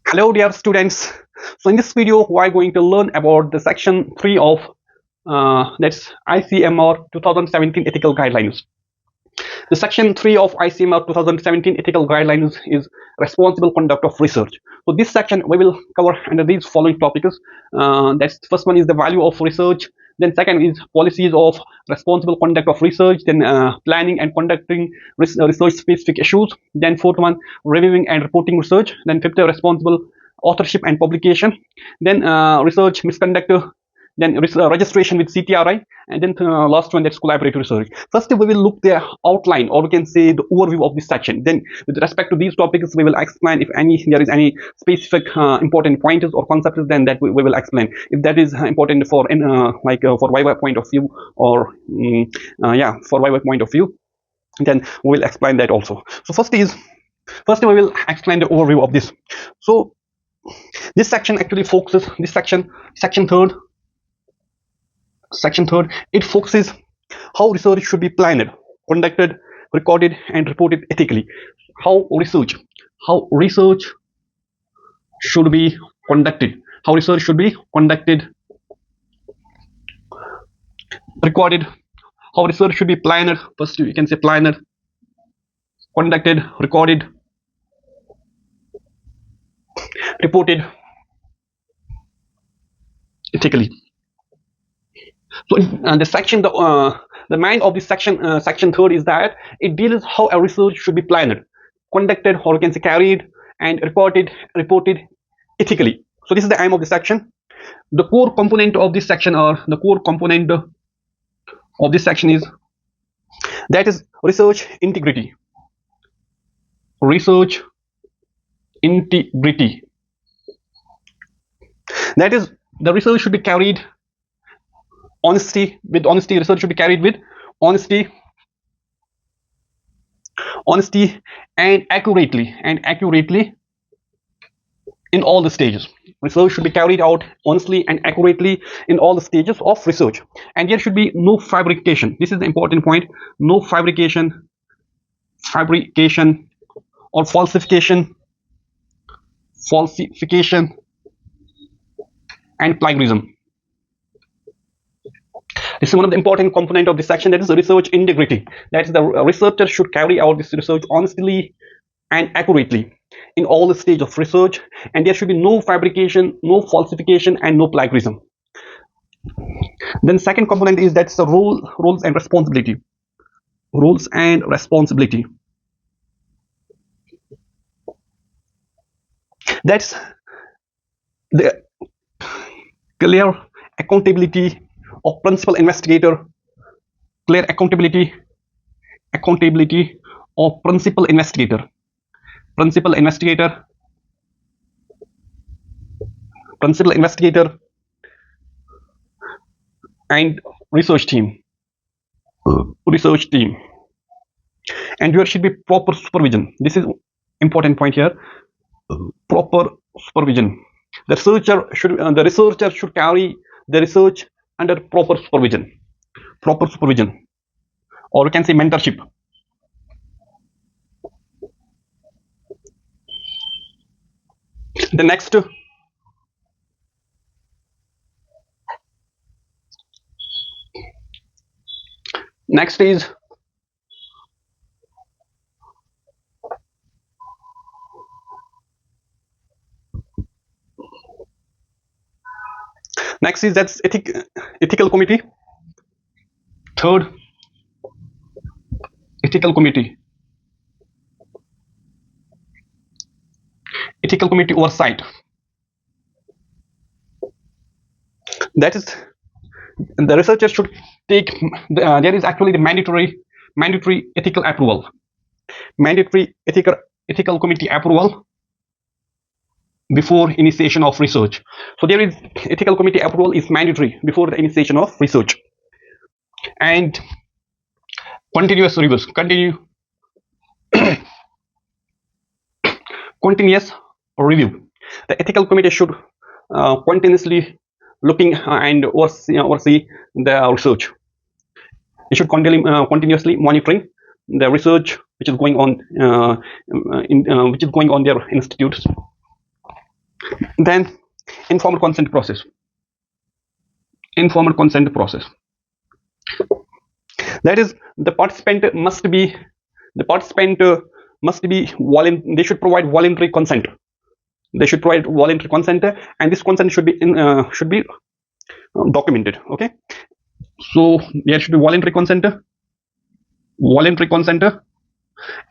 Hello dear students. So in this video we are going to learn about the section 3 of that's ICMR 2017 ethical guidelines. The section 3 of ICMR 2017 ethical guidelines is responsible conduct of research. So this section we will cover under these following topics. That's first one is the value of research. Then second is policies of responsible conduct of research. Then planning and conducting research specific issues. Then fourth one, reviewing and reporting research. Then fifth, responsible authorship and publication. Then research misconduct. Then registration with CTRI, and then last one, that's collaborative research. First we will look the outline, or we can say the overview of this section. Then with respect to these topics we will explain if there is any specific important pointers or concepts, then that we will explain if that is important for for Viva point of view, or for Viva point of view, then we will explain that also. So first we will explain the overview of this. So this section actually focuses, this section third, it focuses how research should be planned, conducted, recorded, and reported ethically. How research should be conducted, recorded, how research should be planned. First you can say planned, conducted, recorded, reported ethically. So the mind of this section third is that it deals how a research should be planned, conducted, or you can say carried, and reported ethically. So this is the aim of the section. The core component of this section, is that is research integrity. That is, the research should be carried research should be carried with honesty and accurately in all the stages. Research should be carried out honestly and accurately in all the stages of research, and there should be no fabrication. This is the important point: no fabrication or falsification and plagiarism. This is one of the important component of this section, that is research integrity. That is, the researcher should carry out this research honestly and accurately in all the stages of research, and there should be no fabrication, no falsification, and no plagiarism. Then second component is that's the roles and responsibility. That's the clear accountability of principal investigator, accountability of principal investigator and research team, and there should be proper supervision. This is important point here: proper supervision. The researcher should carry the research under proper supervision, or you can say mentorship. The next is that's ethical committee. Third, ethical committee oversight. That is, the researcher should take there is actually the mandatory ethical approval, ethical committee approval before initiation of research. So there is ethical committee approval is mandatory before the initiation of research. And continuous reviews, continuous review. The ethical committee should continuously looking and oversee the research. It should continuously monitoring the research which is going on their institutes. Then informed consent process. Informed consent process. That is, the participant must be they should provide voluntary consent. They should provide voluntary consent, and this consent should be documented. Okay, so there should be voluntary consent,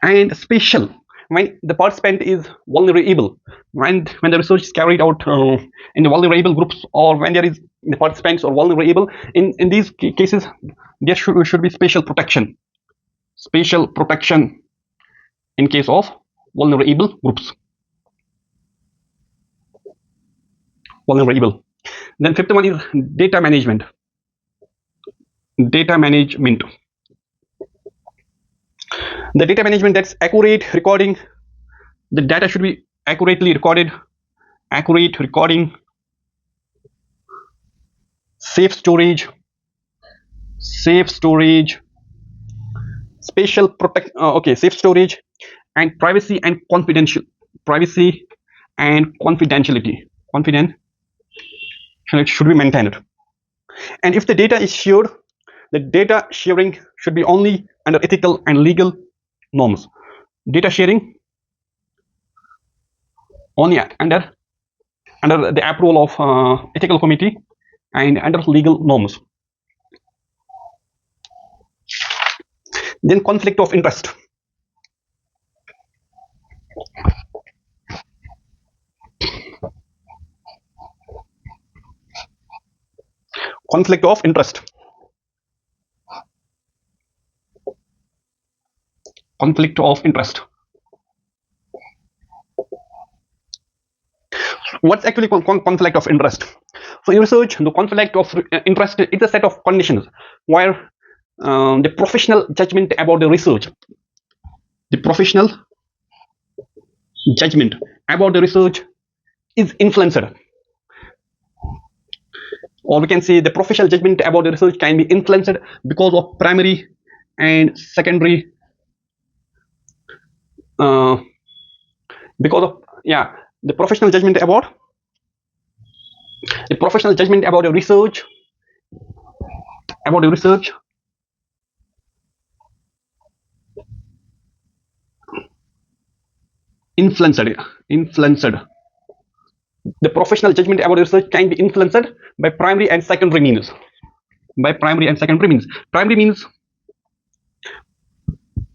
and special when the participant is vulnerable, when the research is carried out in the vulnerable groups, or when there is the participants are vulnerable. In these cases, there should be special protection in case of vulnerable groups. Vulnerable. Then fifth one is data management. The data management, that's accurate recording. The data should be accurately recorded. Accurate recording, safe storage, safe storage and privacy and confidentiality should be maintained. And if the data is shared, the data sharing should be only under ethical and legal norms. Data sharing only under the approval of ethical committee and under legal norms. Then conflict of interest. Conflict of interest. Conflict of interest. What's actually conflict of interest? So in research, the conflict of interest is a set of conditions where the professional judgment about the research, is influenced, or we can say the professional judgment about the research can be influenced because of primary and secondary, because of the professional judgment about the research influenced. The professional judgment about research can be influenced by primary and secondary means. Primary means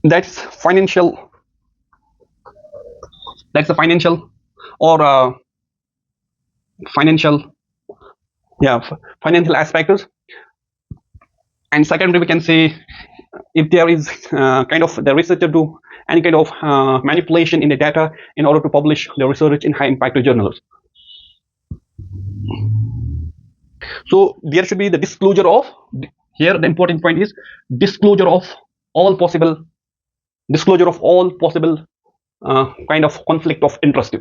that's financial. That's the financial or financial aspects. And secondary, we can say if there is kind of the researcher do any kind of manipulation in the data in order to publish the research in high impact journals. So there should be the disclosure of, here the important point is disclosure of all possible kind of conflict of interest.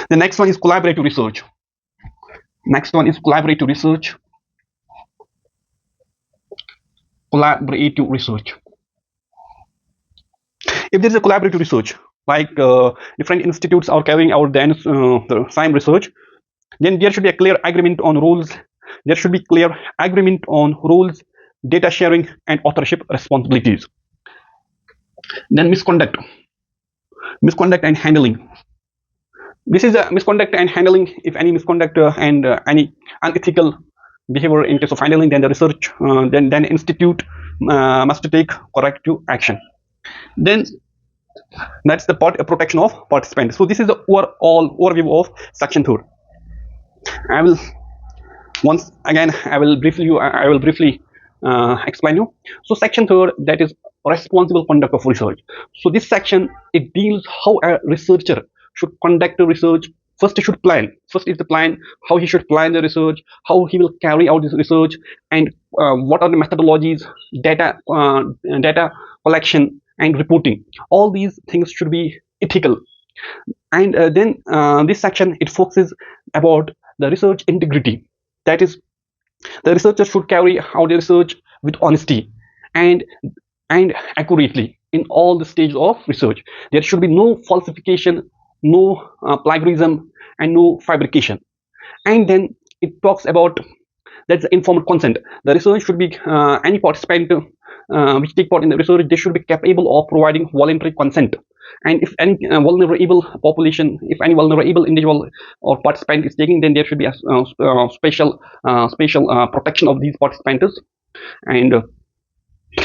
The next one is collaborative research. Collaborative research. If there is a collaborative research, like different institutes are carrying out the same research, then there should be a clear agreement on rules. Data sharing, and authorship responsibilities. Then misconduct and handling. This is a misconduct and handling. If any misconduct and any unethical behavior in case of handling, then the research, then institute must take corrective action. Then that's the protection of participants. So this is the overview of section 3. I will briefly explain you. So section 3, that is responsible conduct of research. So this section, it deals how a researcher should conduct a research. First is the plan, how he should plan the research, how he will carry out this research, and what are the methodologies, data collection and reporting. All these things should be ethical. And then this section, it focuses about the research integrity. That is, the researcher should carry out the research with honesty and accurately. in all the stages of research. There should be no falsification, no plagiarism, and no fabrication. And then it talks about that's the informed consent. The research should be any participant which take part in the research, they should be capable of providing voluntary consent. And if any vulnerable population, if any vulnerable individual or participant is taking, then there should be a special protection of these participants. And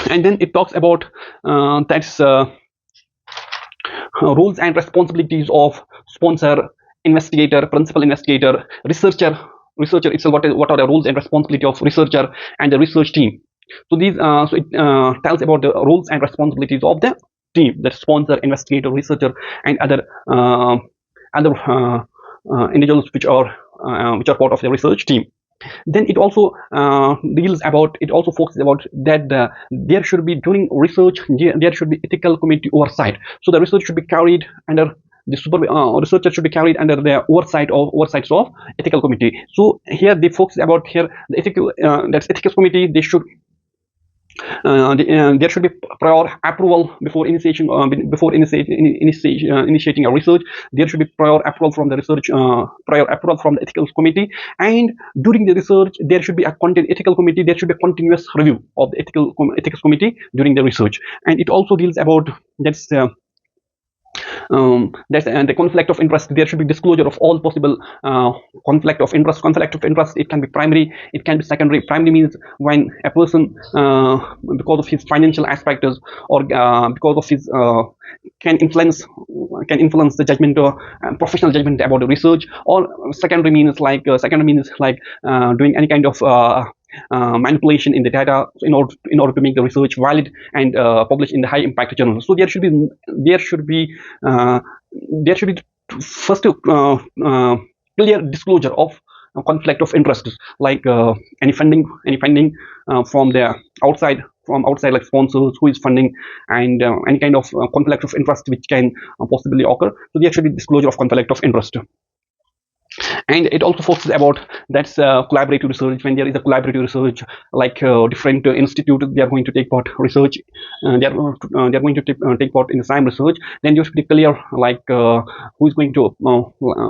then it talks about that's roles and responsibilities of sponsor, investigator, principal investigator, researcher itself. What are the roles and responsibility of researcher and the research team? So these so it tells about the roles and responsibilities of the team, the sponsor, investigator, researcher, and other individuals which are part of the research team. Then it also focuses about that there should be, during research, there should be ethical committee oversight. So the research should be carried under the researcher should be carried under the oversights of ethical committee. So here they focus about the ethical ethics committee. They should there should be prior approval before initiating a research. There should be prior approval from the ethical committee, and during the research there should be a ethical committee. There should be a continuous review of the ethics committee during the research. And it also deals about the conflict of interest. There should be disclosure of all possible conflict of interest. It can be primary, it can be secondary. Primary means when a person because of his financial aspects or because of his can influence the judgment or professional judgment about the research. Or secondary means like doing any kind of manipulation in the data in order to make the research valid and publish in the high impact journals. So there should be first clear disclosure of conflict of interest, like any funding from the outside like sponsors, who is funding, and any kind of conflict of interest which can possibly occur. So there should be disclosure of conflict of interest. And it also focuses about that's collaborative research. When there is a collaborative research, like different institutes, they are going to take part research, they are going to take part in the same research, then there should be clear like who is going to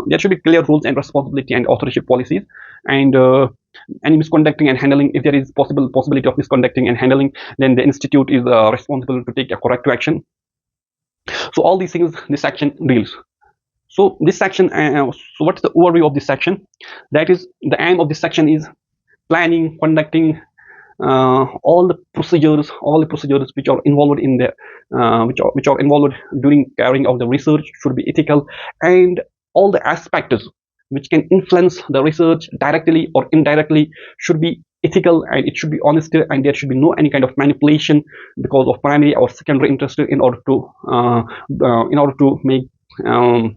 there should be clear rules and responsibility and authorship policies. And any misconducting and handling, if there is possibility of misconducting and handling, then the institute is responsible to take a corrective action. So all these things this section deals. So this section, so what's the overview of this section? That is, the aim of this section is planning, conducting all the procedures which are involved in the which are involved during carrying out the research should be ethical, and all the aspects which can influence the research directly or indirectly should be ethical, and it should be honest, and there should be no any kind of manipulation because of primary or secondary interest in order to make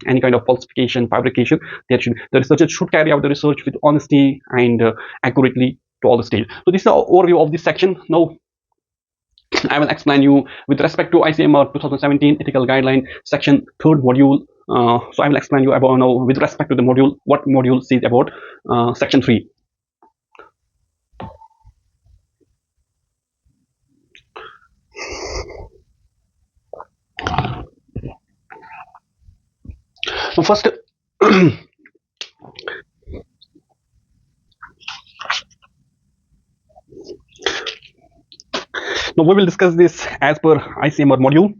any kind of falsification, fabrication. The researcher should carry out the research with honesty and accurately to all the stages. So this is the overview of this section. Now I will explain you with respect to ICMR 2017 ethical guideline section 3rd module. So I will explain you about now with respect to the module, what module says about section 3. So first now we will discuss this as per ICMR module.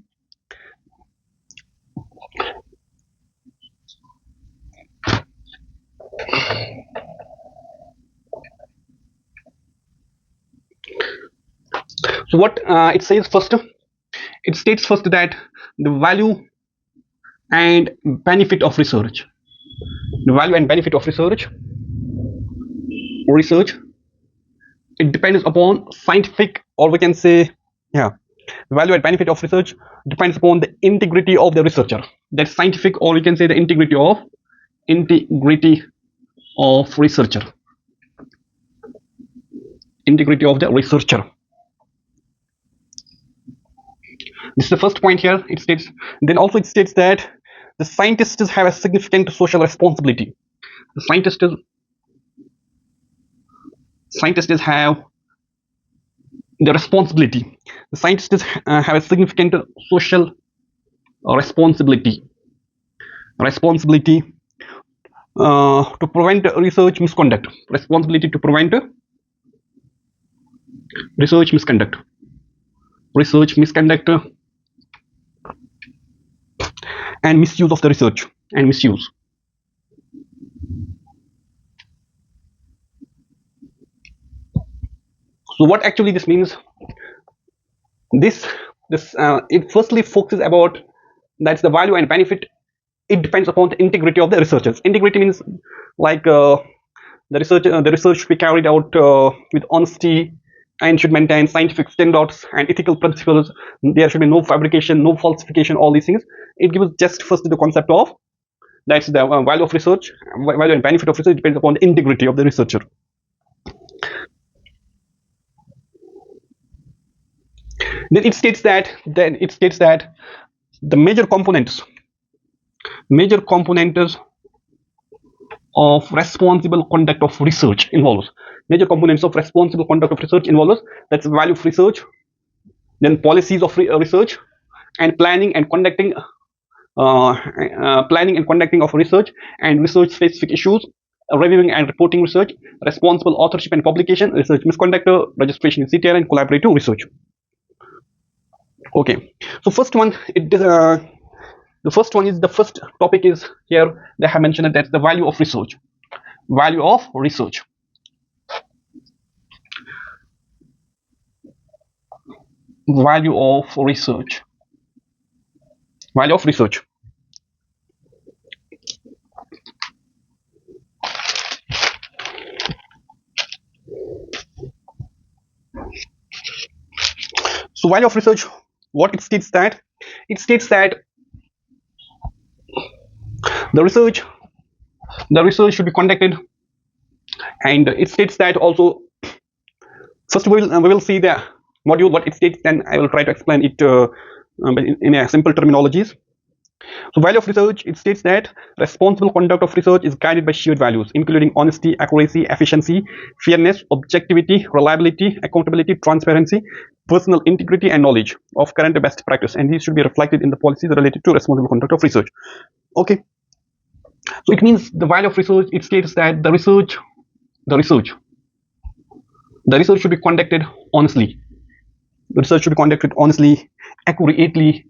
So what it says first, it states first that the value and benefit of research. The value and benefit of research, it depends upon scientific, or we can say, the value and benefit of research depends upon the integrity of the researcher. That's scientific, or we can say the integrity of researcher. Integrity of the researcher. This is the first point here. It states. Then also it states that the scientists have a significant social responsibility. The scientists have the responsibility. The scientists have a significant social responsibility. Responsibility to prevent research misconduct. Responsibility to prevent research misconduct. Research misconduct and misuse of the research and misuse. So what actually this means? This it firstly focuses about that's the value and benefit. It depends upon the integrity of the researchers. Integrity means like the research should be carried out with honesty and should maintain scientific standards and ethical principles. There should be no fabrication, no falsification, all these things. It gives just first the concept of that's the value of research. Value and benefit of research depends upon the integrity of the researcher. Then it states that the major components of responsible conduct of research involves major components of responsible conduct of research involves that's value of research, then policies of research, and planning and conducting of research and research specific issues, reviewing and reporting research, responsible authorship and publication, research misconduct, registration in CTR, and collaborative research. Okay, so first one, the first one is the first topic is here they have mentioned that the value of research. Value of research. Value of research. Value of research. So value of research, what it states that the research should be conducted, and it states that also. First we will see the module what it states, then I will try to explain it in a simple terminologies. So value of research, it states that responsible conduct of research is guided by shared values including honesty, accuracy, efficiency, fairness, objectivity, reliability, accountability, transparency, personal integrity, and knowledge of current best practice, and these should be reflected in the policies related to responsible conduct of research. Okay, so it means the value of research, it states that the research should be conducted honestly. The research should be conducted honestly, accurately,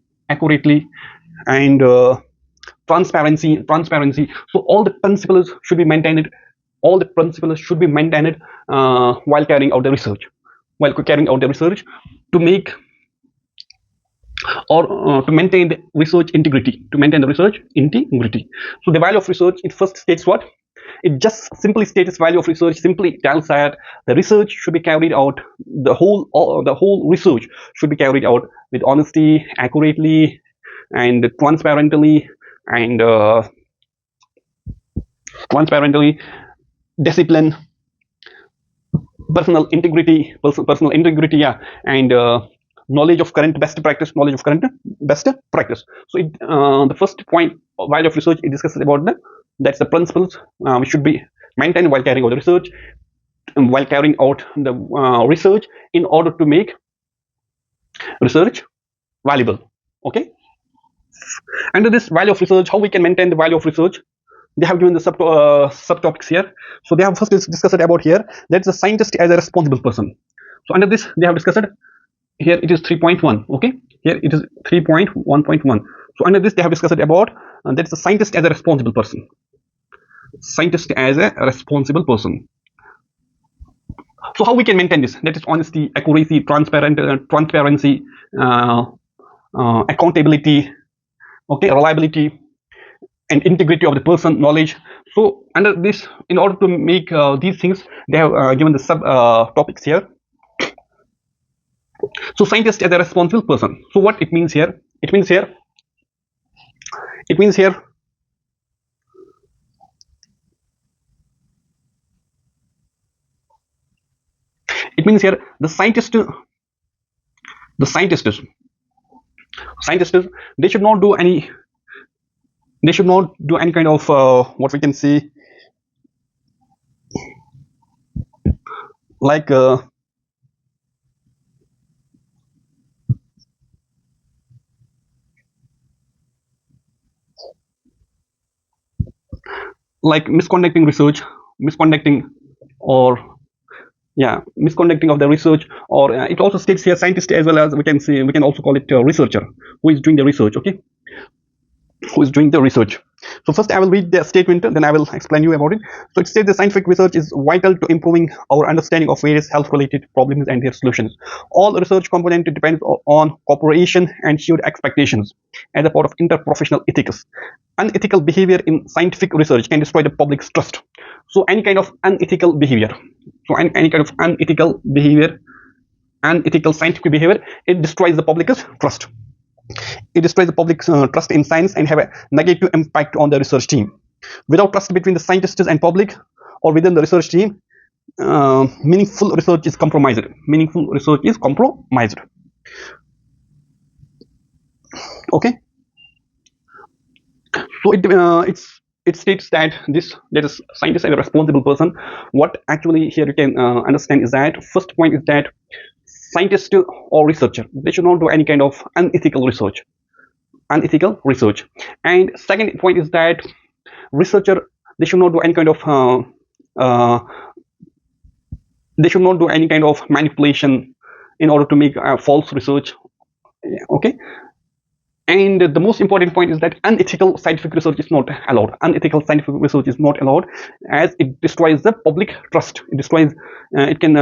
and transparency. So all the principles should be maintained. While carrying out the research. To make or to maintain the research integrity. So the value of research, it first states what? It just simply states value of research, simply tells that the research should be carried out, the whole research should be carried out with honesty, accurately, and transparently, and discipline, personal integrity, yeah, and knowledge of current best practice. So the first point of value of research, it discusses about that's the principles which should be maintained while carrying out the research, in order to make research valuable. Okay, under this value of research, how we can maintain the value of research, they have given the subtopics here. So they have first discussed about here, that's the scientist as a responsible person. So under this they have discussed, here it is 3.1. okay, here it is 3.1.1. so under this they have discussed about that's the scientist as a responsible person. So how we can maintain this? That is honesty, accuracy, transparency, accountability, okay, reliability, and integrity of the person, knowledge. So under this, in order to make these things, they have given the sub topics here. So scientist as a responsible person. So what it means here? It means here the scientists, they should not do any kind of what we can say, like like misconducting research, misconducting, or yeah, misconducting of the research, or it also states here scientist, as well as we can see, we can also call it a researcher who is doing the research. Okay, who is doing the research. So first I will read the statement, then I will explain you about it. So it says the scientific research is vital to improving our understanding of various health related problems and their solutions. All research component depends on cooperation and shared expectations as a part of interprofessional ethics. Unethical behavior in scientific research can destroy the public's trust. So any kind of unethical behavior, so any kind of unethical scientific behavior, it destroys the public's trust. It destroys the public's trust in science and have a negative impact on the research team. Without trust between the scientists and public, or within the research team, meaningful research is compromised. Meaningful research is compromised. Okay. So it states that that is scientist is a responsible person. What actually here you can understand is that first point is that scientist or researcher, they should not do any kind of unethical research. And second point is that researcher, they should not do any kind of manipulation in order to make false research. Okay. And the most important point is that unethical scientific research is not allowed. Unethical scientific research is not allowed, as it destroys the public trust. It destroys, it can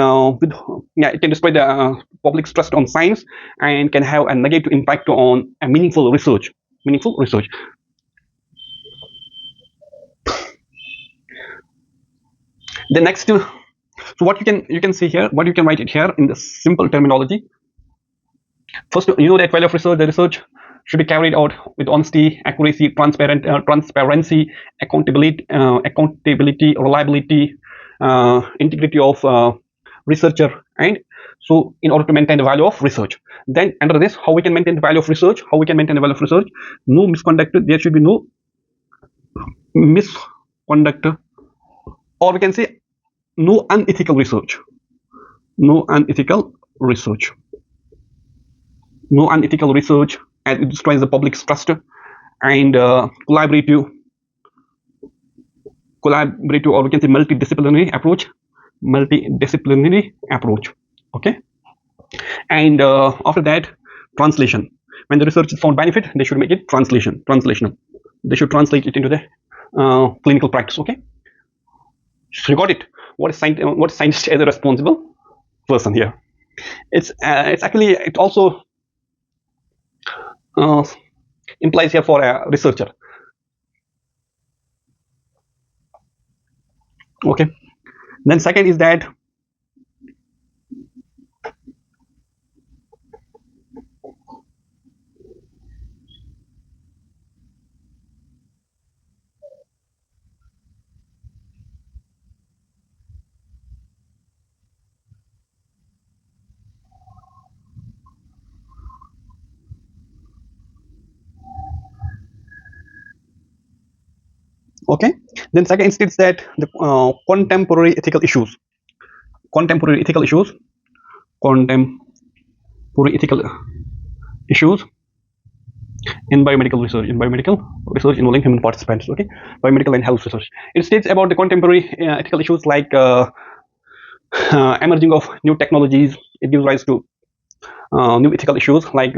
destroy the public's trust on science, and can have a negative impact on a meaningful research. The next, so what you can see here, what you can write it here in the simple terminology. First, you know that while of research, the research should be carried out with honesty, accuracy, transparency, accountability, reliability, integrity of researcher, and so in order to maintain the value of research. Then under this, how we can maintain the value of research? No misconduct. There should be no misconduct, or we can say no unethical research. No unethical research, as it destroys the public's trust. And collaborative, or we can say multidisciplinary approach. Okay. And after that, translation. When the research is found benefit, they should make it translational. They should translate it into the clinical practice. Okay. So you got it. What is scientist as a responsible person here? It's actually, it also implies here for a researcher. Okay. Then second is that okay. Then second states that the contemporary ethical issues in biomedical research involving human participants. Okay. Biomedical and health research. It states about the contemporary ethical issues like emerging of new technologies. It gives rise to new ethical issues like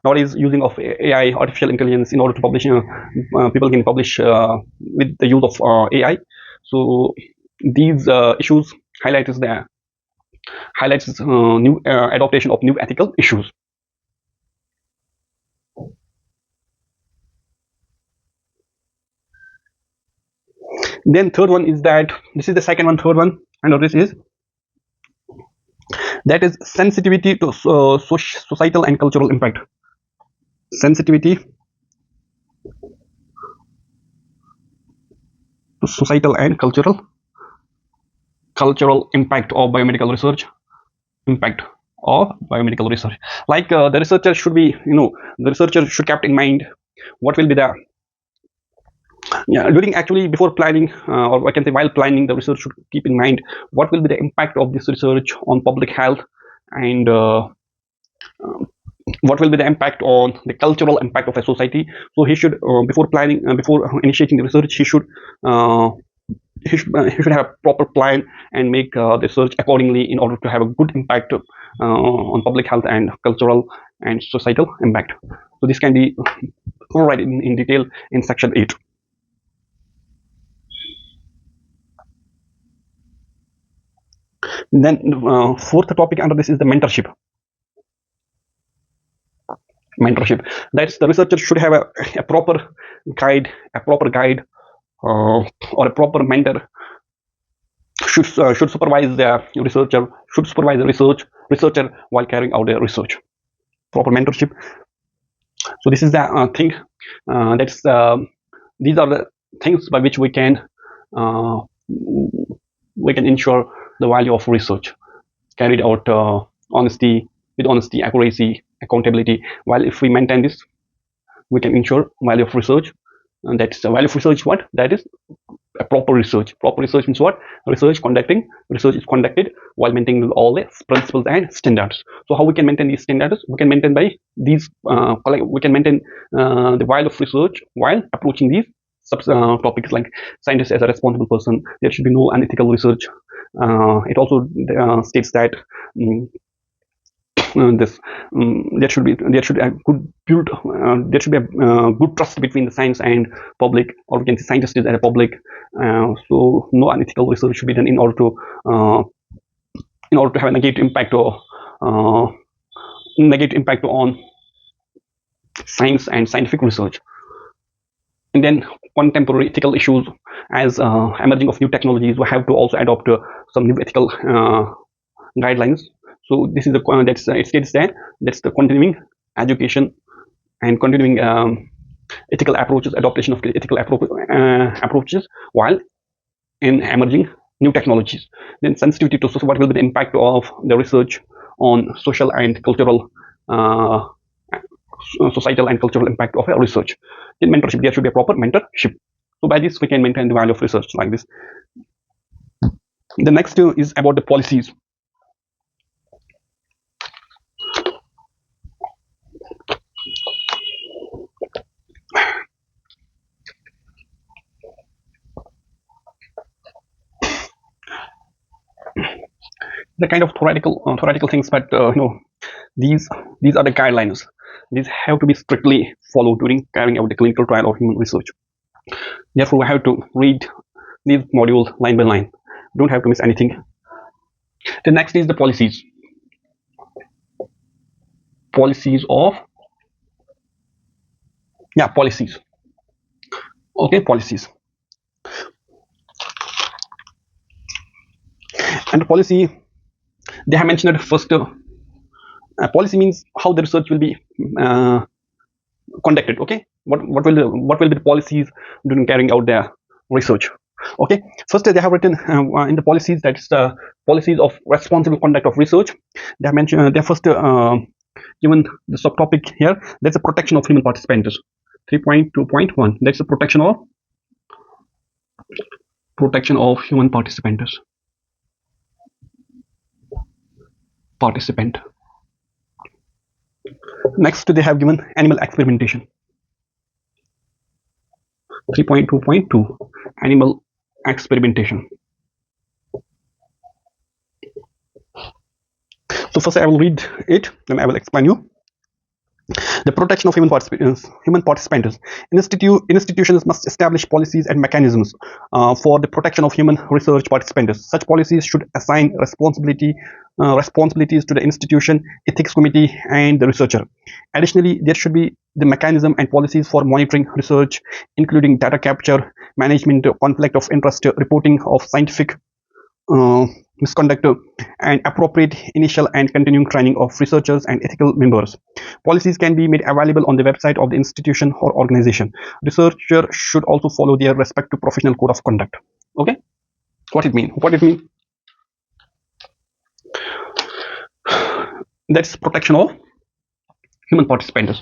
nowadays using of AI, artificial intelligence, in order to publish. People can publish with the use of AI. So these issues highlights new adaptation of new ethical issues. Then third one is that this is the second one. Third one under this is that is sensitivity to societal and cultural impact. Sensitivity to societal and cultural impact of biomedical research. Like the researcher should be, the researcher should keep in mind what will be the before planning, or I can say while planning the research, should keep in mind what will be the impact of this research on public health and what will be the impact on the cultural impact of a society. So he should, before planning, before initiating the research, he should have a proper plan and make the research accordingly in order to have a good impact on public health and cultural and societal impact. So this can be covered in detail in section 8. Then fourth topic under this is the mentorship. That's the researcher should have a proper guide, or a proper mentor should supervise the researcher, should supervise the researcher while carrying out their research. Proper mentorship. So this is the thing. These are the things by which we can ensure the value of research carried out with honesty, accuracy, accountability. While if we maintain this, we can ensure value of research. And that's the value of research. What that is? A proper research. Proper research means what? Research is conducted while maintaining all the principles and standards. So how we can maintain these standards? We can maintain by these. We can maintain the value of research while approaching these topics like scientist as a responsible person. There should be no unethical research. It also states that there should be a good build. There should be a good trust between the science and public, or we can say scientists and the public. So no unethical research should be done in order to have a negative impact on science and scientific research. And then contemporary ethical issues, as emerging of new technologies, we have to also adopt some new ethical guidelines. So this is it states that that's the continuing education and continuing ethical approaches, adaptation of ethical approaches while in emerging new technologies. Then sensitivity to what will be the impact of the research on social and cultural, societal and cultural impact of a research. In mentorship, there should be a proper mentorship. So by this, we can maintain the value of research like this. The next is about the policies. The kind of theoretical things, but these are the guidelines. These have to be strictly followed during carrying out the clinical trial or human research. Therefore, we have to read these modules line by line. Don't have to miss anything. The next is the policies. Policies. Okay, policies. And the policy, they have mentioned that first, policy means how the research will be conducted. Okay, what will be the policies during carrying out their research. Okay, first they have written in the policies, that's the policies of responsible conduct of research. They have mentioned, they first given the subtopic here, that's the protection of human participants. 3.2.1, that's the protection of human participant. Next, they have given animal experimentation. 3.2.2, animal experimentation. So first I will read it, then I will explain you. The protection of human participants. Institutions must establish policies and mechanisms for the protection of human research participants. Such policies should assign responsibilities to the institution, ethics committee, and the researcher. Additionally, there should be the mechanism and policies for monitoring research, including data capture, management, conflict of interest, reporting of scientific misconduct, and appropriate initial and continuing training of researchers and ethical members. Policies can be made available on the website of the institution or organization. Researchers should also follow their respective professional code of conduct. Okay, what it mean? That's protection of human participants.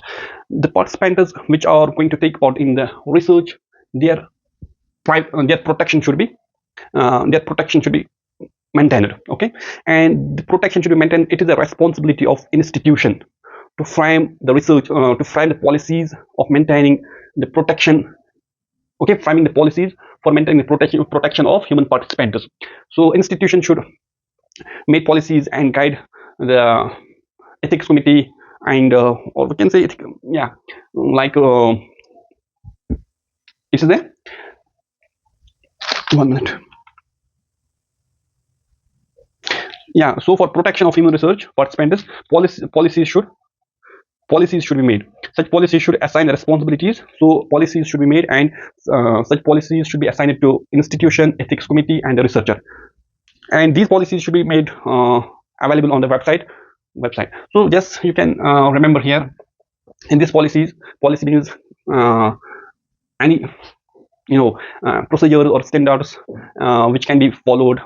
The participants which are going to take part in the research, their protection should be maintained. Okay, and the protection should be maintained. It is a responsibility of institution to frame the research, to frame the policies of maintaining the protection. Okay, framing the policies for maintaining the protection of human participants. So institutions should make policies and guide the ethics committee, and or we can say it, yeah, like is there 1 minute. Yeah, so for protection of human research participants, policies should be made. Such policies should assign responsibilities. So policies should be made, and such policies should be assigned to institution, ethics committee, and the researcher. And these policies should be made available on the website. So just you can remember here in these policy means any procedures or standards which can be followed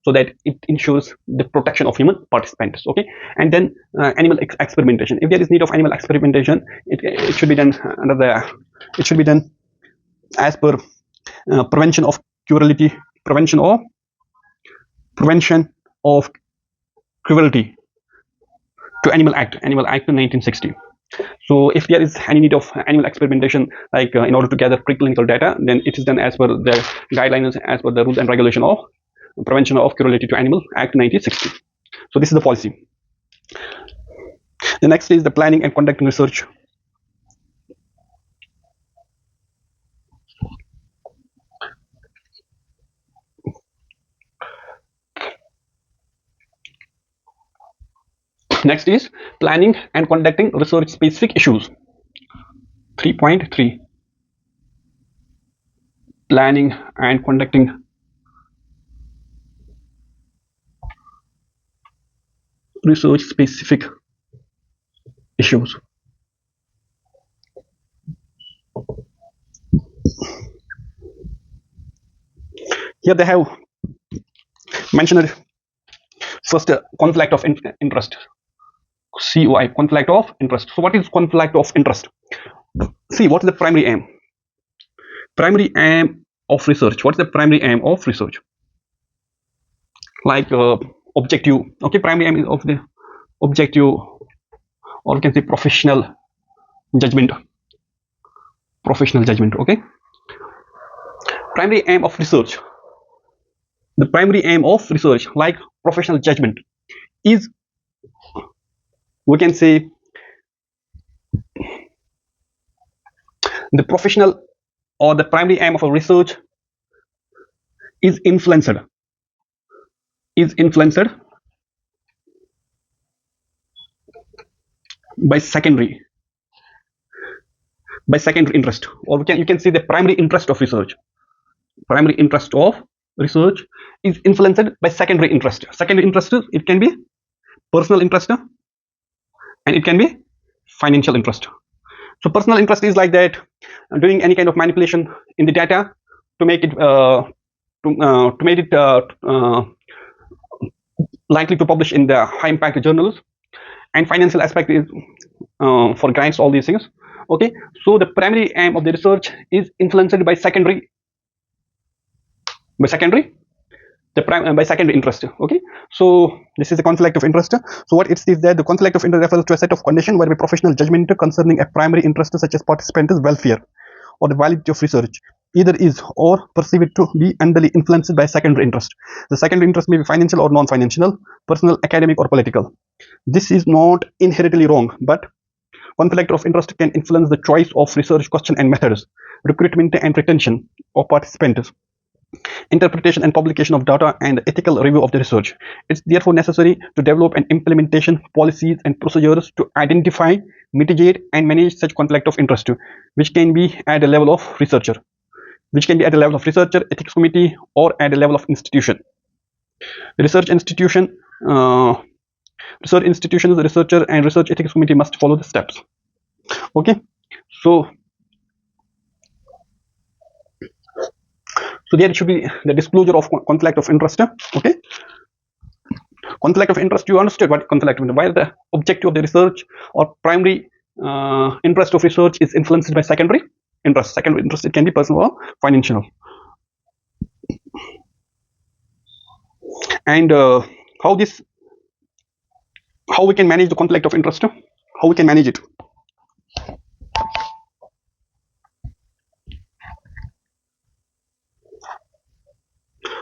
so that it ensures the protection of human participants. Okay, and then animal experimentation. If there is need of animal experimentation, it should be done under the. It should be done as per prevention of cruelty to Animal Act 1960. So if there is any need of animal experimentation, like in order to gather preclinical data, then it is done as per the guidelines, as per the rules and regulation of Prevention of Cruelty to Animal Act 1960. So this is the policy. The next is the planning and conducting research. Next is planning and conducting research specific issues. 3.3 planning and conducting research specific issues. Here they have mentioned first conflict of interest. COI, conflict of interest. So what is conflict of interest? See, what is the primary aim? Primary aim of research. What is the primary aim of research? Like objective. Okay, primary aim is of the objective, or we can say professional judgment. Okay, primary aim of research. The primary aim of research, like professional judgment, is, we can say, the professional or the primary aim of a research is influenced by secondary interest, or you can say the primary interest of research. Primary interest of research is influenced by secondary interest. Secondary interest, it can be personal interest and it can be financial interest. So personal interest is like that, doing any kind of manipulation in the data to make it likely to publish in the high impact journals. And financial aspect is for grants, all these things. Okay, so the primary aim of the research is influenced by secondary interest. Okay, so this is a conflict of interest. So what it is that the conflict of interest refers to a set of conditions whereby professional judgment concerning a primary interest such as participants' welfare or the validity of research either is or perceived to be unduly influenced by secondary interest. The secondary interest may be financial or non-financial, personal, academic, or political. This is not inherently wrong, but conflict of interest can influence the choice of research question and methods, recruitment and retention of participants, interpretation and publication of data, and the ethical review of the research. It's therefore necessary to develop an implementation policies and procedures to identify, mitigate, and manage such conflict of interest, which can be at the level of researcher, ethics committee, or at the level of institution. The research institutions, the researcher, and research ethics committee must follow the steps. Okay, so there should be the disclosure of conflict of interest. Okay, conflict of interest, you understood what conflict of interest, while the objective of the research or primary interest of research is influenced by secondary interest. Secondary interest, it can be personal or financial. And how we can manage the conflict of interest? how we can manage it.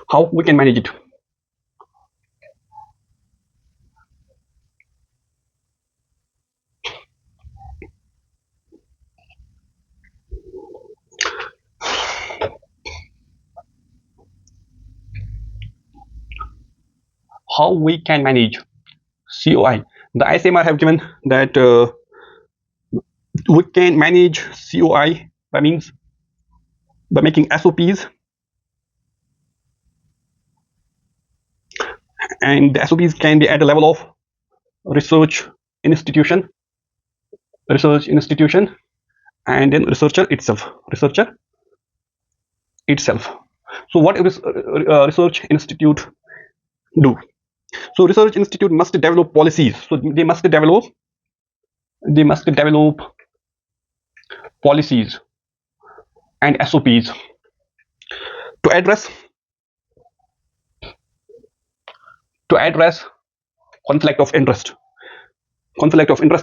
How we can manage it. How we can manage COI. The ICMR have given that we can manage COI by means by making SOPs, and the SOPs can be at the level of research institution, and then researcher itself. So what is research institute do? So research institute must develop policies. So they must develop policies and SOPs to address conflict of interest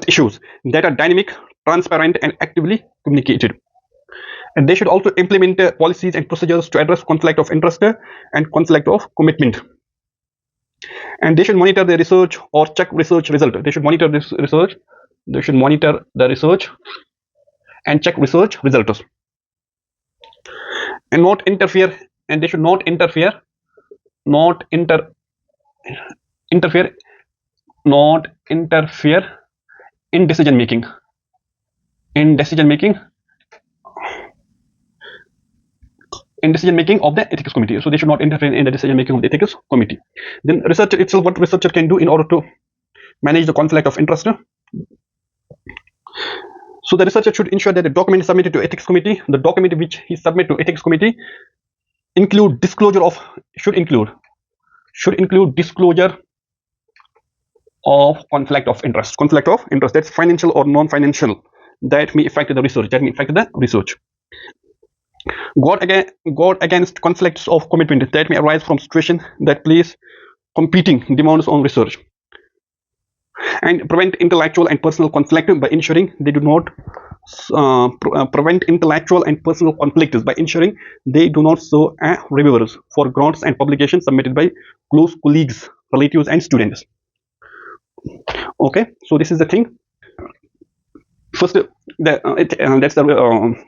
issues that are dynamic, transparent, and actively communicated. And they should also implement policies and procedures to address conflict of interest and conflict of commitment. And they should monitor the research or check research result. They should monitor this research. They should monitor the research and check research results. And not interfere. And they should not interfere in decision making. Of the ethics committee. So they should not interfere in the decision making of the ethics committee. Then researcher itself, what researcher can do in order to manage the conflict of interest. So the researcher should ensure that the document submitted to ethics committee, the document which he submit to ethics committee, should include disclosure of conflict of interest. That's financial or non-financial, that may affect the research. Guard against conflicts of commitment that may arise from situations that place competing demands on research, and prevent intellectual and personal conflict by ensuring they do not serve as reviewers for grants and publications submitted by close colleagues, relatives, and students. Okay, so this is the thing. First, that's the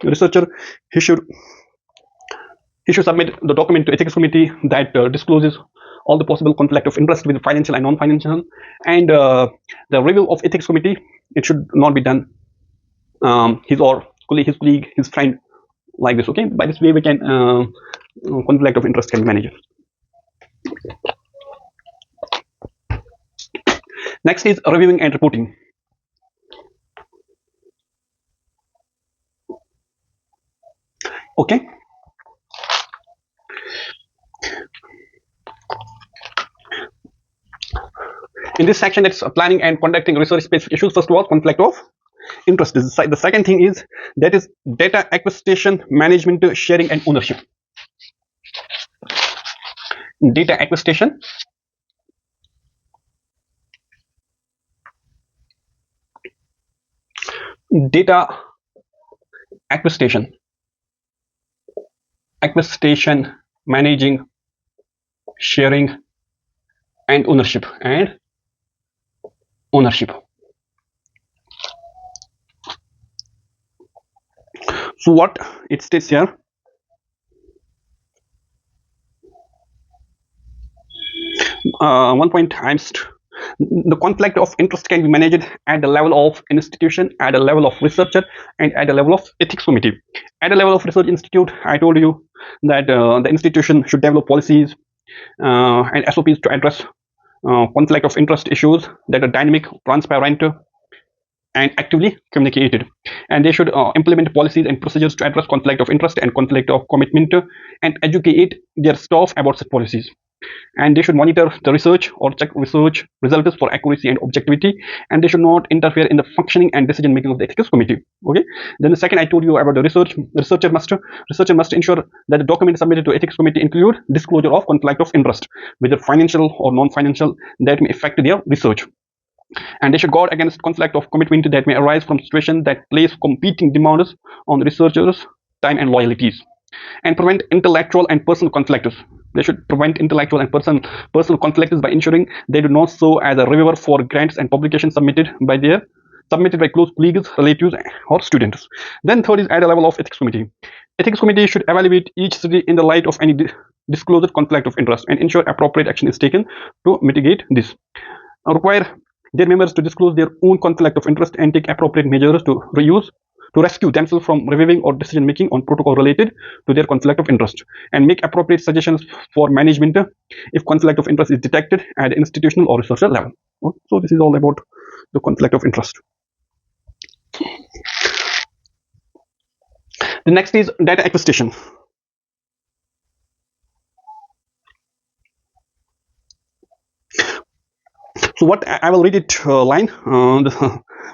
researcher. He should submit the document to ethics committee that discloses all the possible conflict of interest with financial and non-financial, and the review of ethics committee, it should not be done his colleague, his friend, like this. Okay, by this way we can conflict of interest can be managed. Next is reviewing and reporting. Okay. In this section, it's planning and conducting research specific issues. First of all, conflict of interest. The second thing is data acquisition, management, sharing, and ownership. Data acquisition, managing, sharing, and ownership. So what it states here, one point the conflict of interest can be managed at the level of institution, at the level of researcher, and at the level of ethics committee. At the level of research institute, I told you that the institution should develop policies and SOPs to address conflict of interest issues that are dynamic, transparent, and actively communicated. And they should implement policies and procedures to address conflict of interest and conflict of commitment, and educate their staff about such policies. And they should monitor the research or check research results for accuracy and objectivity, and they should not interfere in the functioning and decision making of the ethics committee. Okay, then the second I told you about the researcher must ensure that the document submitted to ethics committee include disclosure of conflict of interest, whether financial or non-financial, that may affect their research. and they should guard against conflict of commitment that may arise from situations that place competing demands on researchers' time and loyalties, and prevent intellectual and personal conflicts. They should prevent intellectual and personal conflicts by ensuring they do not serve as a reviewer for grants and publications submitted by close colleagues, relatives, or students. Then third is at a level of ethics committee. Ethics committee should evaluate each study in the light of any disclosed conflict of interest and ensure appropriate action is taken to mitigate this. Require their members to disclose their own conflict of interest and take appropriate measures to rescue themselves from reviewing or decision making on protocol related to their conflict of interest, and make appropriate suggestions for management if conflict of interest is detected at the institutional or researcher level. So this is all about the conflict of interest. The next is data acquisition. So what I will read it line,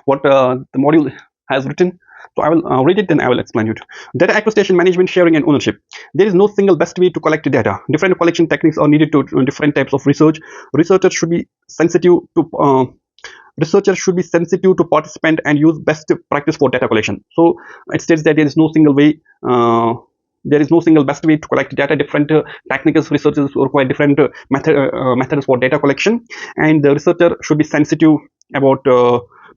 what the module has written. So I will read it, then I will explain it. Data acquisition, management, sharing, and ownership. There is no single best way to collect data. Different collection techniques are needed to different types of research. Researchers should be sensitive to participant and use best practice for data collection. So it states that there is no single way. There is no single best way to collect data. Different technical researchers require different methods for data collection, and the researcher should be sensitive about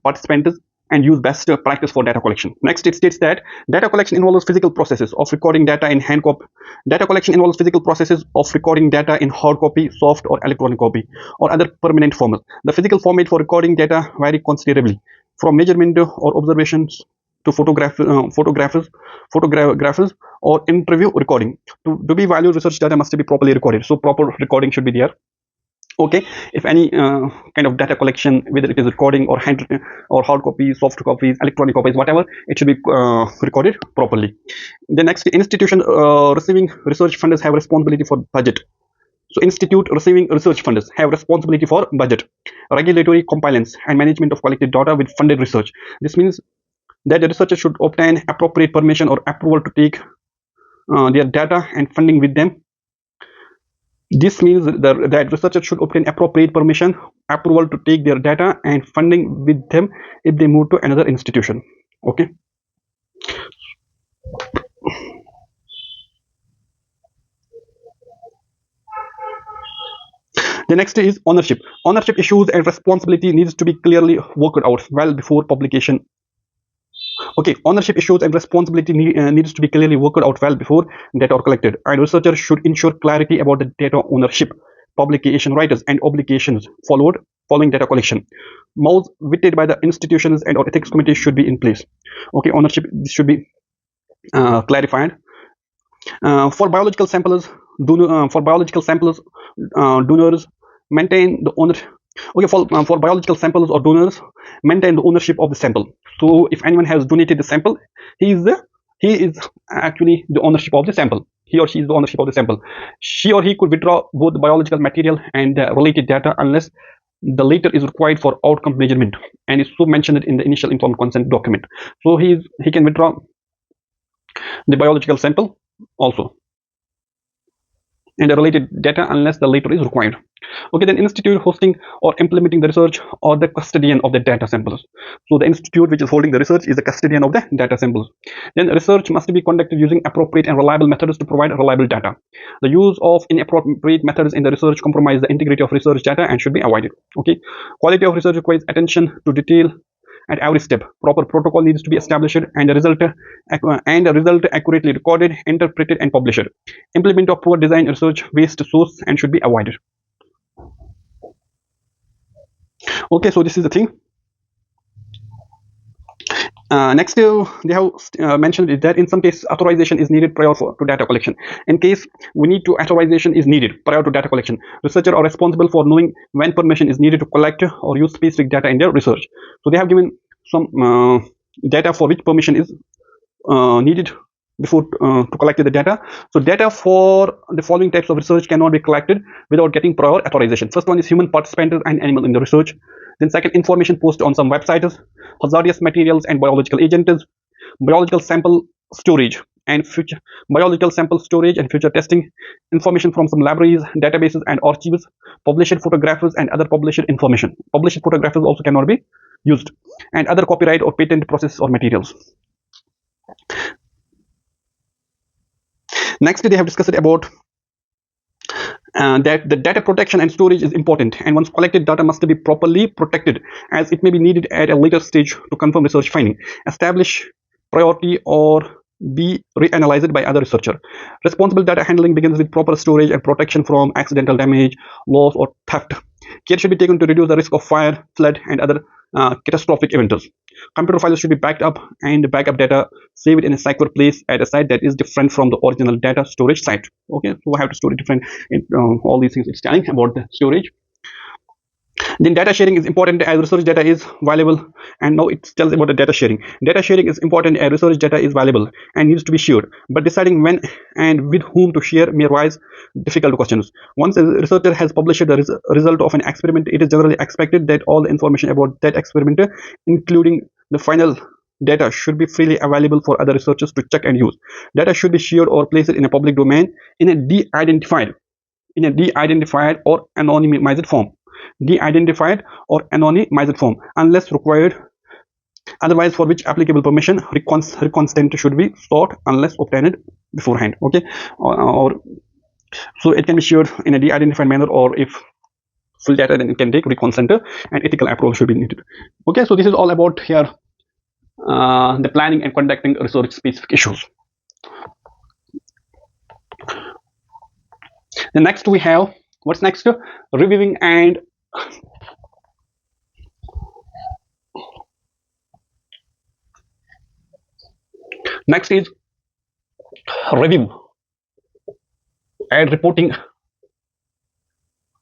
participants and use best practice for data collection. Next, it states that data collection involves physical processes of recording data in hand copy. Data collection involves physical processes of recording data in hard copy, soft or electronic copy, or other permanent format. The physical format for recording data vary considerably, from measurement or observations to photographs or interview recording. To be valued, research data must be properly recorded. So proper recording should be there. Okay, if any kind of data collection, whether it is recording or handwritten or hard copies, soft copies, electronic copies, whatever, it should be recorded properly. The next, institution receiving research funds have responsibility for budget. So institute receiving research funds have responsibility for budget, regulatory compliance, and management of collected data with funded research. This means that the researcher should obtain appropriate permission or approval to take their data and funding with them. This means that researchers should obtain appropriate permission, approval to take their data and funding with them if they move to another institution. Okay. The next is ownership. Ownership issues and responsibility needs to be clearly worked out well before publication. Okay, ownership issues and responsibility needs to be clearly worked out well before data are collected, and researchers should ensure clarity about the data ownership, publication rights, and obligations following data collection. Mouths vetted by the institutions and or ethics committees should be in place. Okay, ownership should be clarified. For biological samples, donors maintain the owner. Okay, for biological samples or donors, maintain the ownership of the sample. So if anyone has donated the sample, he is actually the ownership of the sample. He or she is the ownership of the sample. She or he could withdraw both the biological material and the related data unless the latter is required for outcome measurement, and is so mentioned in the initial informed consent document. So he can withdraw the biological sample also and the related data unless the latter is required. Okay, then institute hosting or implementing the research or the custodian of the data samples. So the institute which is holding the research is the custodian of the data samples. Then research must be conducted using appropriate and reliable methods to provide reliable data. The use of inappropriate methods in the research compromise the integrity of research data and should be avoided. Okay, quality of research requires attention to detail at every step. Proper protocol needs to be established and the result accurately recorded, interpreted, and published. Implement of poor design research waste source and should be avoided. Okay, so this is the thing. Next, they have mentioned is that in some cases authorization is needed prior to data collection. In case we need to authorization is needed prior to data collection, researchers are responsible for knowing when permission is needed to collect or use specific data in their research. So they have given some data for which permission is needed before to collect the data. So data for the following types of research cannot be collected without getting prior authorization. First one is human participants and animal in the research. Then second, information posted on some websites, hazardous materials and biological agents, biological sample storage, and future biological sample storage and future testing, information from some libraries, databases, and archives, published photographs and other published information. Published photographs also cannot be used, and other copyright or patent process or materials. Next, they have discussed about that the data protection and storage is important, and once collected data must be properly protected, as it may be needed at a later stage to confirm research finding, establish priority, or be reanalyzed by other researcher. Responsible data handling begins with proper storage and protection from accidental damage, loss, or theft. Care should be taken to reduce the risk of fire, flood, and other catastrophic events. Computer files should be backed up, and backup data saved in a secure place at a site that is different from the original data storage site. Okay, so I have to store it different. All these things it's telling about the storage. Then data sharing is important as research data is valuable, and now it tells about the data sharing. Data sharing is important as research data is valuable and needs to be shared, but deciding when and with whom to share may raise difficult questions. Once a researcher has published the result of an experiment, it is generally expected that all the information about that experiment, including the final data, should be freely available for other researchers to check and use. Data should be shared or placed in a public domain in a de-identified or anonymized form. De-identified or anonymized form, unless required otherwise, for which applicable permission consent should be sought unless obtained beforehand. Okay, or so it can be shared in a de-identified manner, or if full data, then it can take consent, and ethical approval should be needed. Okay, so this is all about here the planning and conducting research specific issues. The next we have, what's next? Reviewing and next is review and reporting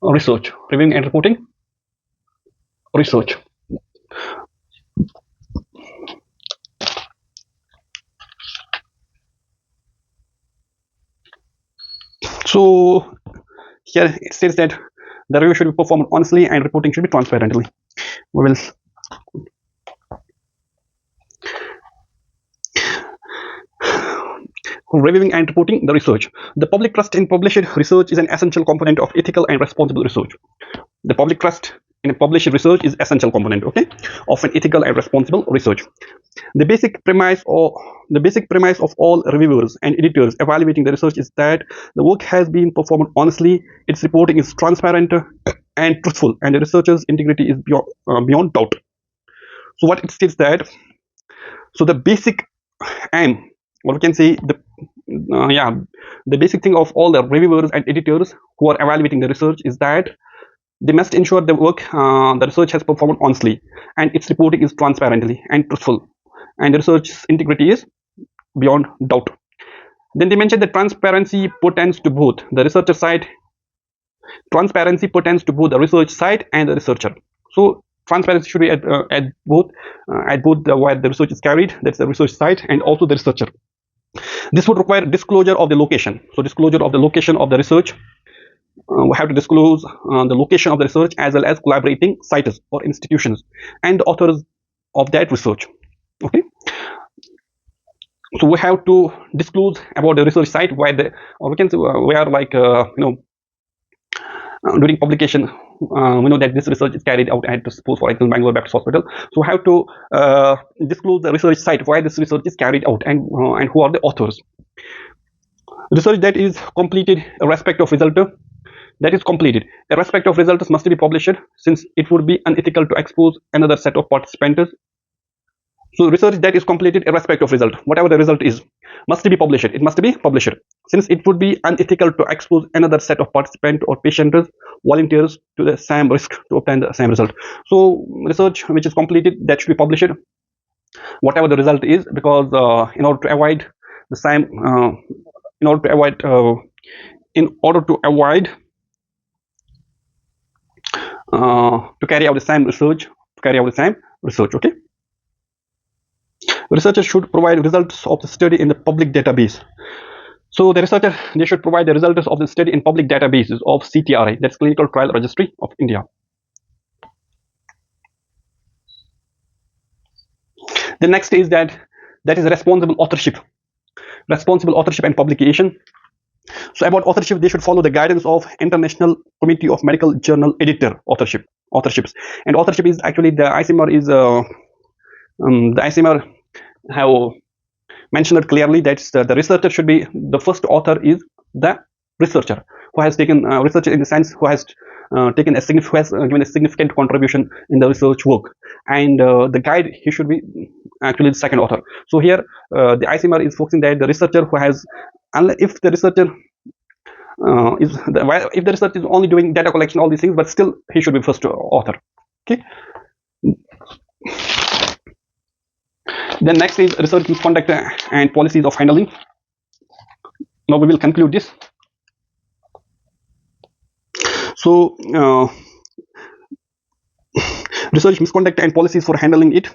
research. Reviewing and reporting research. So here it says that the review should be performed honestly and reporting should be transparently. We will reviewing and reporting the research. The public trust in published research is an essential component of ethical and responsible research. The public trust in published research is essential component, okay, of an ethical and responsible research. The basic premise of all reviewers and editors evaluating the research is that the work has been performed honestly, its reporting is transparent and truthful, and the researcher's integrity is beyond doubt. So what it states that, so the basic aim, or we can say the basic thing of all the reviewers and editors who are evaluating the research is that they must ensure the work, the research has performed honestly, and its reporting is transparently and truthful, and the research's integrity is beyond doubt. Then they mentioned that transparency pertains to both the researcher side. Transparency pertains to both the research side and the researcher. So transparency should be at both where the research is carried, that's the research side, and also the researcher. This would require disclosure of the location. So disclosure of the location of the research. We have to disclose the location of the research, as well as collaborating sites or institutions and the authors of that research. Okay, so we have to disclose about the research site where the, or we can say where, like during publication we know that this research is carried out at, suppose for example, Bangalore Baptist Hospital. So we have to disclose the research site where this research is carried out, and who are the authors. Research that is completed irrespective of result, irrespective of results, must be published, since it would be unethical to expose another set of participants. So research that is completed irrespective of result, whatever the result is, must be published. It must be published, since it would be unethical to expose another set of participants or patients, volunteers, to the same risk to obtain the same result. So research which is completed, that should be published, whatever the result is, because in order to avoid the same, in order to avoid to carry out the same research, okay. Researchers should provide results of the study in the public database. So the researcher, they should provide the results of the study in public databases of CTRI, that's Clinical Trial Registry of India. The next is that is responsible authorship. responsible authorship and publication. So about authorship, they should follow the guidance of International Committee of Medical Journal Editor authorships. And authorship is actually the ICMR is the ICMR have mentioned it clearly that the researcher should be the first author is the researcher who has taken researcher in the sense who has taken a who has given a significant contribution in the research work, and the guide he should be actually the second author. So here the ICMR is focusing that the researcher who has, if the researcher if the researcher is only doing data collection, all these things, but still he should be first author. Okay. Then next is research misconduct and policies of handling. Now we will conclude this. So research misconduct and policies for handling it.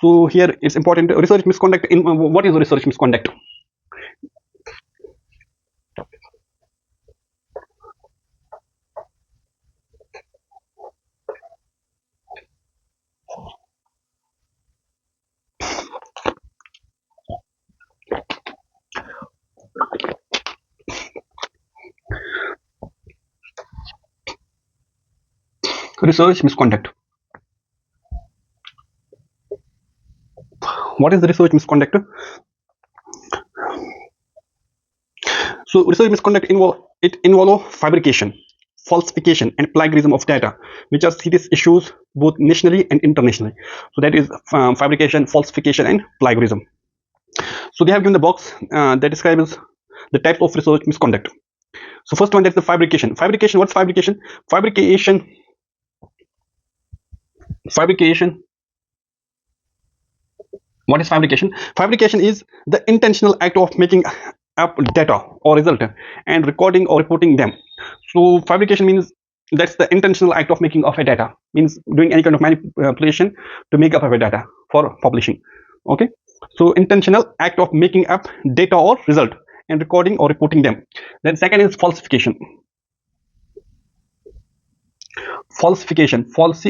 So here it's important. Research misconduct in what is research misconduct? Research misconduct. What is the research misconduct? So research misconduct involve fabrication, falsification, and plagiarism of data, which are serious issues both nationally and internationally. So that is fabrication, falsification, and plagiarism. So they have given the box that describes the types of research misconduct. So first one, that's the fabrication. Fabrication. What's fabrication? Fabrication. What is fabrication? Fabrication is the intentional act of making up data or result and recording or reporting them. So fabrication means that's the intentional act of making of a data, means doing any kind of manipulation to make up of a data for publishing. Okay, so intentional act of making up data or result and recording or reporting them. Then second is falsification. Falsification. What's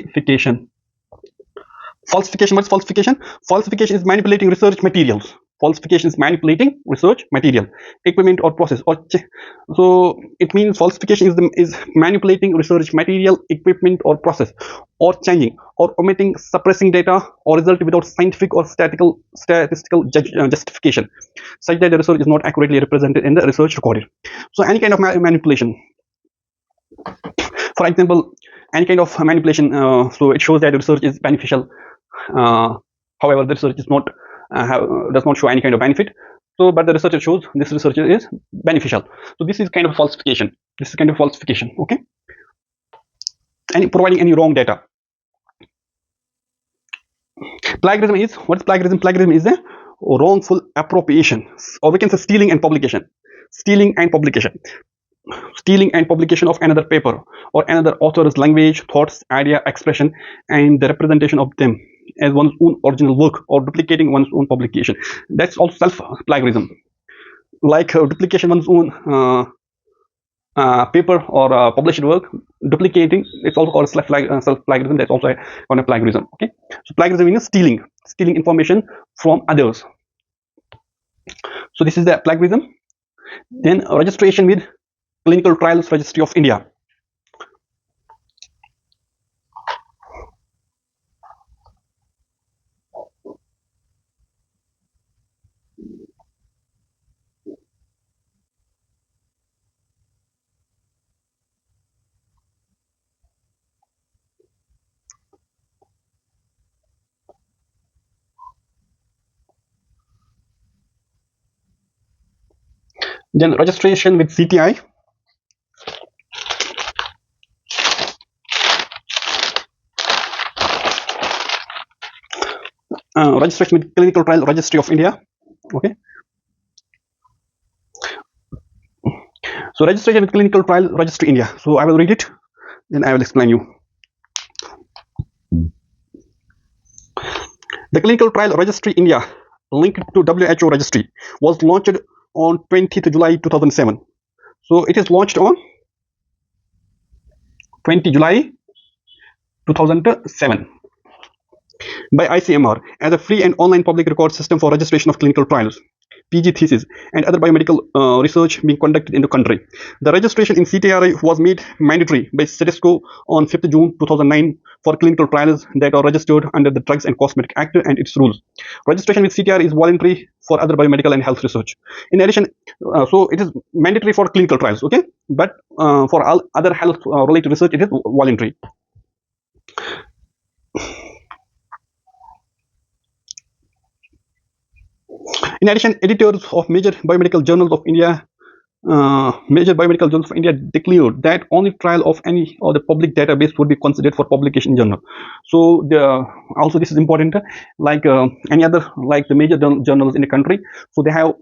falsification? Falsification is manipulating research materials. Falsification is manipulating research material, equipment, or process. So it means falsification is manipulating research material, equipment, or process, or changing or omitting, suppressing data or result without scientific or statistical justification, such that the research is not accurately represented in the research recorded. So any kind of manipulation. For example, any kind of manipulation, so it shows that the research is beneficial. However, the research is not does not show any kind of benefit. So, but the researcher shows this research is beneficial. So this is kind of falsification. Okay, and providing any wrong data. Plagiarism is, what is plagiarism? Plagiarism is a wrongful appropriation, or we can say stealing and publication. Stealing and publication of another paper or another author's language, thoughts, idea, expression, and the representation of them as one's own original work, or duplicating one's own publication. That's also self-plagiarism. Like duplication one's own paper or published work, duplicating, it's also called self-plagiarism. That's also a kind of plagiarism. Okay, so plagiarism means stealing information from others. So this is the plagiarism. Then registration with Clinical Trials Registry of India. Then registration with CTI. Registration with Clinical Trial Registry of India. Okay. So registration with Clinical Trial Registry India. So I will read it, then I will explain you. The Clinical Trial Registry India, linked to WHO registry, was launched on 20th July 2007. So it is launched on 20 July 2007 by ICMR as a free and online public record system for registration of clinical trials. PG thesis, and other biomedical research being conducted in the country. The registration in CTRI was made mandatory by SEDESCO on 5th June 2009 for clinical trials that are registered under the Drugs and Cosmetic Act and its rules. Registration with CTRI is voluntary for other biomedical and health research. In addition, so it is mandatory for clinical trials, okay, but for all other health related research, it is voluntary. In addition, editors of major biomedical journals of India declared that only trial of any of the public database would be considered for publication in journal. So also this is important, like any other, like the major journals in the country. So they have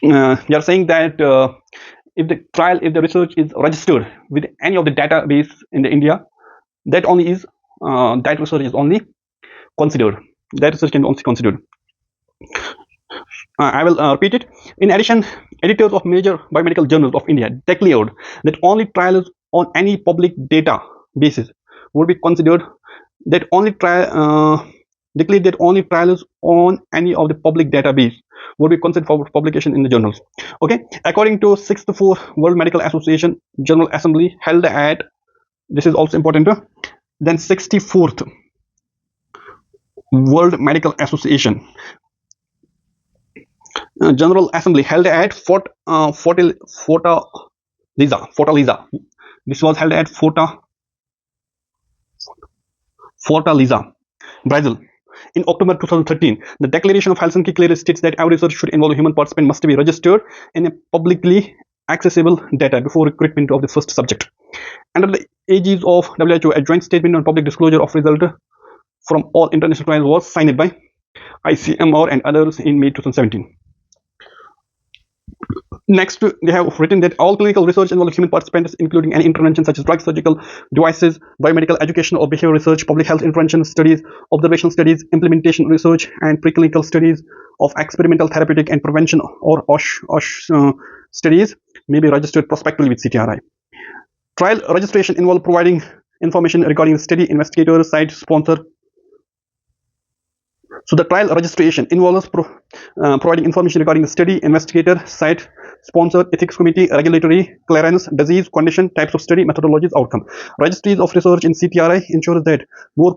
they are saying that if the research is registered with any of the database in the India, that only is that research is only considered. That research can be also considered. I will repeat it. In addition, editors of major biomedical journals of India declared that only trials on any public databases would be considered. That only declared that only trials on any of the public database would be considered for publication in the journals. Okay, according to 64th World Medical Association General Assembly held at, this is also important, then 64th World Medical Association General Assembly held at Fortaleza. This was held at Fortaleza, Brazil, in October 2013. The Declaration of Helsinki clearly states that every research should involve a human participant must be registered in a publicly accessible data before recruitment of the first subject. Under the aegis of WHO, a joint statement on public disclosure of result from all international trials was signed by ICMR and others in May 2017. Next, they have written that all clinical research involving human participants, including any intervention such as drugs, surgical devices, biomedical education or behavioral research, public health intervention studies, observational studies, implementation research, and preclinical studies of experimental therapeutic and prevention or OSH studies may be registered prospectively with CTRI. Trial registration involves providing information regarding the study, investigator, site, sponsor. So the trial registration involves providing information regarding the study, investigator, site, sponsor, ethics committee, regulatory clearance, disease, condition, types of study, methodologies, outcome. Registries of research in CTRI ensures that more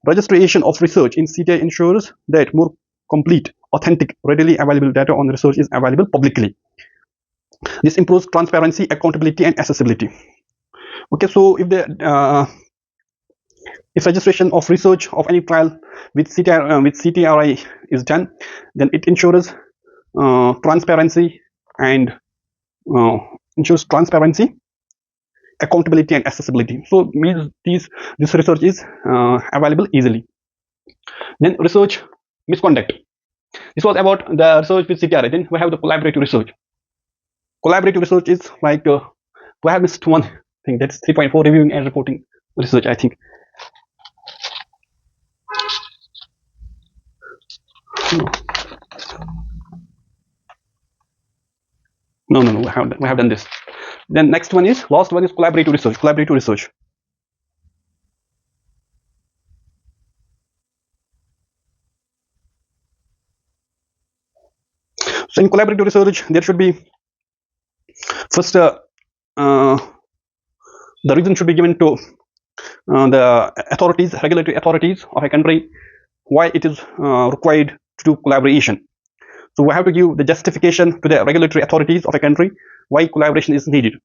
registration of research in CTRI ensures that more complete, authentic, readily available data on research is available publicly. This improves transparency, accountability, and accessibility. Okay, so if registration of research of any trial with CTRI is done, then it ensures transparency and accountability and accessibility. So means this research is available easily. Then research misconduct. This was about the research with CTRI. Then we have the collaborative research. Collaborative research is like we have missed one thing, that's 3.4 reviewing and reporting research, I think. No, we have done this. Then last one is collaborative research. So in collaborative research, there should be first the reason should be given to the authorities, regulatory authorities of a country, why it is required to do collaboration. So we have to give the justification to the regulatory authorities of a country why collaboration is needed.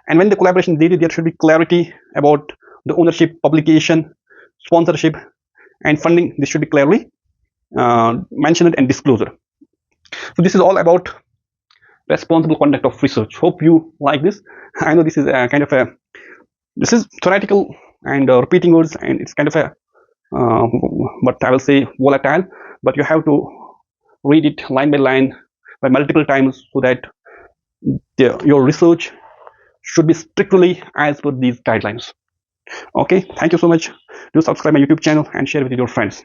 And when the collaboration is needed, there should be clarity about the ownership, publication, sponsorship, and funding. This should be clearly mentioned and disclosed. So this is all about responsible conduct of research. Hope you like this. I know this is a kind of a, this is theoretical and repeating words, and it's kind of a but I will say volatile, but you have to read it line by line by multiple times so that your research should be strictly as per these guidelines. Okay, thank you so much. Do subscribe my YouTube channel and share with your friends.